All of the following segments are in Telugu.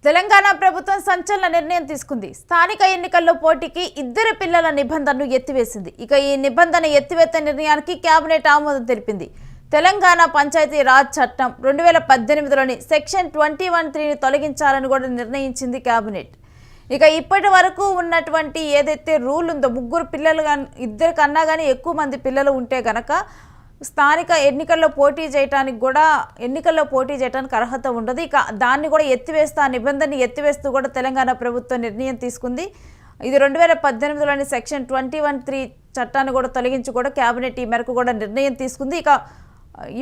తెలంగాణ ప్రభుత్వం సంచలన నిర్ణయం తీసుకుంది. స్థానిక ఎన్నికల్లో పోటీకి ఇద్దరు పిల్లల నిబంధనను ఎత్తివేసింది. ఇక ఈ నిబంధన ఎత్తివేత నిర్ణయానికి కేబినెట్ ఆమోదం తెలిపింది. తెలంగాణ పంచాయతీ రాజ్ చట్టం 2018లోని సెక్షన్ 21(3)ని తొలగించాలని కూడా నిర్ణయించింది కేబినెట్. ఇక ఇప్పటి వరకు ఉన్నటువంటి ఏదైతే రూల్ ఉందో ముగ్గురు పిల్లలు ఇద్దరు కన్నా కానీ ఎక్కువ మంది పిల్లలు ఉంటే గనక స్థానిక ఎన్నికల్లో పోటీ చేయడానికి అర్హత ఉండదు. ఇక దాన్ని కూడా ఎత్తివేస్తూ ఆ నిబంధనని ఎత్తివేస్తూ కూడా తెలంగాణ ప్రభుత్వం నిర్ణయం తీసుకుంది. ఇది 2018లోని సెక్షన్ 21(3) చట్టాన్ని కూడా తొలగించి కూడా కేబినెట్ ఈ మేరకు కూడా నిర్ణయం తీసుకుంది. ఇక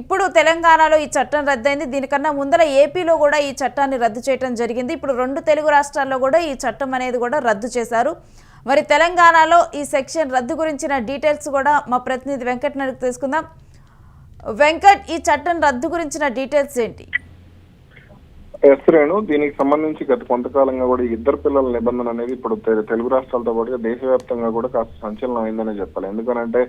ఇప్పుడు తెలంగాణలో ఈ చట్టం రద్దయింది. దీనికన్నా ముందర ఏపీలో కూడా ఈ చట్టాన్ని రద్దు చేయడం జరిగింది. ఇప్పుడు 2 తెలుగు రాష్ట్రాల్లో కూడా ఈ చట్టం అనేది కూడా రద్దు చేశారు. మరి తెలంగాణలో ఈ సెక్షన్ రద్దు గురించిన డీటెయిల్స్ కూడా మా ప్రతినిధి వెంకట్ నడికి తెలుసుకుందాం. వెంకట్, ఈ చట్టం రద్దు గురించిన డీటెయిల్స్ ఏంటి? రేణు, దీనికి సంబంధించి గత కొంతకాలంగా కూడా ఇద్దరు పిల్లల నిబంధన అనేది ఇప్పుడు తెలుగు రాష్ట్రాలతో పాటుగా దేశవ్యాప్తంగా కూడా కాస్త సంచలనం అయిందనే చెప్పాలి. ఎందుకంటే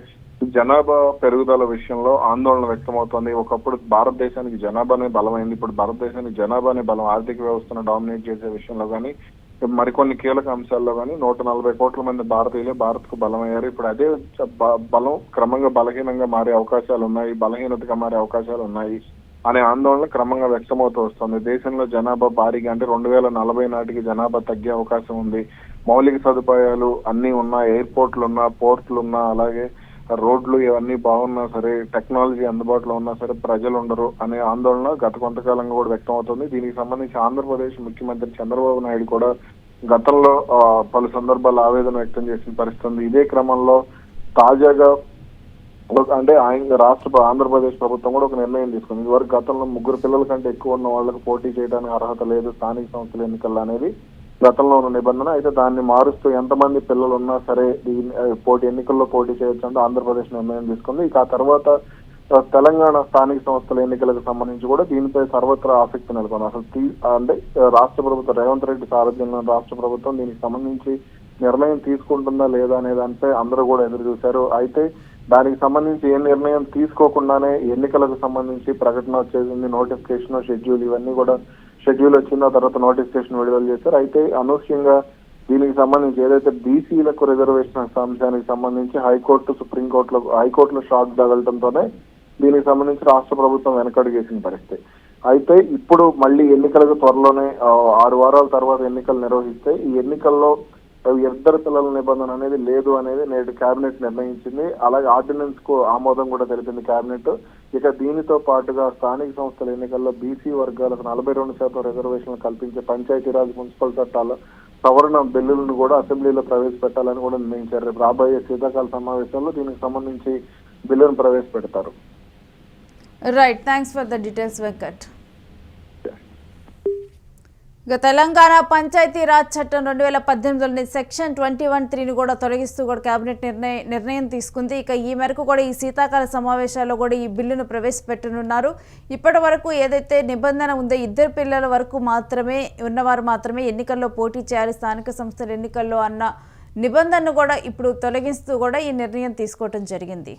జనాభా పెరుగుదల విషయంలో ఆందోళన వ్యక్తమవుతోంది. ఒకప్పుడు భారతదేశానికి జనాభానే బలమైంది. ఇప్పుడు భారతదేశానికి జనాభానే బలం. ఆర్థిక వ్యవస్థను డామినేట్ చేసే విషయంలో కానీ మరికొన్ని కీలక అంశాల్లో కానీ 140 కోట్ల మంది భారతీయులే భారత్ కు బలమయ్యారు. ఇప్పుడు అదే బలం క్రమంగా బలహీనంగా మారే అవకాశాలు ఉన్నాయి, బలహీనతగా మారే అవకాశాలు ఉన్నాయి అనే ఆందోళన క్రమంగా వ్యక్తమవుతూ వస్తుంది. దేశంలో జనాభా భారీగా అంటే 2040 నాటికి జనాభా తగ్గే అవకాశం ఉంది. మౌలిక సదుపాయాలు అన్ని ఉన్నా, ఎయిర్పోర్ట్లు ఉన్నా, పోర్ట్లు ఉన్నా, అలాగే రోడ్లు ఇవన్నీ బాగున్నా సరే, టెక్నాలజీ అందుబాటులో ఉన్నా సరే ప్రజలు ఉండరు అనే ఆందోళన గత కొంతకాలంగా కూడా వ్యక్తం అవుతుంది. దీనికి సంబంధించి ఆంధ్రప్రదేశ్ ముఖ్యమంత్రి చంద్రబాబు నాయుడు కూడా గతంలో పలు సందర్భాల్లో ఆవేదన వ్యక్తం చేసిన పరిస్థితి. ఇదే క్రమంలో తాజాగా అంటే ఆంధ్రప్రదేశ్ ప్రభుత్వం కూడా ఒక నిర్ణయం తీసుకుంది. ఇదివరకు గతంలో ముగ్గురు పిల్లల కంటే ఎక్కువ ఉన్న వాళ్ళకి పోటీ చేయడానికి అర్హత లేదు స్థానిక సంస్థల ఎన్నికల్లో అనేది గతంలో ఉన్న నిబంధన. అయితే దాన్ని మారుస్తూ ఎంతమంది పిల్లలు ఉన్నా సరే ఎన్నికల్లో పోటీ చేయొచ్చు అంటే ఆంధ్రప్రదేశ్ నిర్ణయం తీసుకుంది. ఇక ఆ తర్వాత తెలంగాణ స్థానిక సంస్థల ఎన్నికలకు సంబంధించి కూడా దీనిపై సర్వత్రా ఆసక్తి నెలకొంది. అసలు అంటే రాష్ట్ర ప్రభుత్వం రేవంత్ రెడ్డి సారథ్యంలో రాష్ట్ర ప్రభుత్వం దీనికి సంబంధించి నిర్ణయం తీసుకుంటుందా లేదా అనే దానిపై అందరూ కూడా ఎదురు చూశారు. అయితే దానికి సంబంధించి ఏ నిర్ణయం తీసుకోకుండానే ఎన్నికలకు సంబంధించి ప్రకటన వచ్చేసింది. నోటిఫికేషన్, షెడ్యూల్ ఇవన్నీ కూడా షెడ్యూల్ వచ్చిన తర్వాత నోటిఫికేషన్ విడుదల చేశారు. అయితే అనూహ్యంగా దీనికి సంబంధించి ఏదైతే బీసీలకు రిజర్వేషన్ అంశానికి సంబంధించి హైకోర్టులో షాక్ తగలటంతోనే దీనికి సంబంధించి రాష్ట్ర ప్రభుత్వం వెనకడుగేసిన పరిస్థితి. అయితే ఇప్పుడు మళ్ళీ ఎన్నికలకు త్వరలోనే 6 వారాల తర్వాత ఎన్నికలు నిర్వహిస్తే ఈ ఎన్నికల్లో ఇద్దరు పిల్లల నిబంధన అనేది లేదు అనేది నేడు కేబినెట్ నిర్ణయించింది. అలాగే ఆర్డినెన్స్ కు ఆమోదం కూడా తెలిపింది కేబినెట్. ఇక దీనితో పాటుగా స్థానిక సంస్థల ఎన్నికల్లో బీసీ వర్గాలకు 42% రిజర్వేషన్లు కల్పించే పంచాయతీరాజ్ మున్సిపల్ చట్టాల సవరణ బిల్లులను కూడా అసెంబ్లీలో ప్రవేశపెట్టాలని కూడా నిర్ణయించారు. రేపు రాబోయే శీతాకాల సమావేశంలో దీనికి సంబంధించి బిల్లును ప్రవేశపెడతారు. Right, thanks for the details Venkat. ఇక తెలంగాణ పంచాయతీ రాజ్ చట్టం 2018లోని సెక్షన్ 21(3)ని కూడా తొలగిస్తూ కూడా కేబినెట్ నిర్ణయం తీసుకుంది. ఇక ఈ మేరకు కూడా ఈ శీతాకాల సమావేశాల్లో కూడా ఈ బిల్లును ప్రవేశపెట్టనున్నారు. ఇప్పటి వరకు ఏదైతే నిబంధన ఉందో ఇద్దరు పిల్లల వరకు మాత్రమే ఉన్నవారు మాత్రమే ఎన్నికల్లో పోటీ చేయాలి స్థానిక సంస్థల ఎన్నికల్లో అన్న నిబంధనను కూడా ఇప్పుడు తొలగిస్తూ కూడా ఈ నిర్ణయం తీసుకోవడం జరిగింది.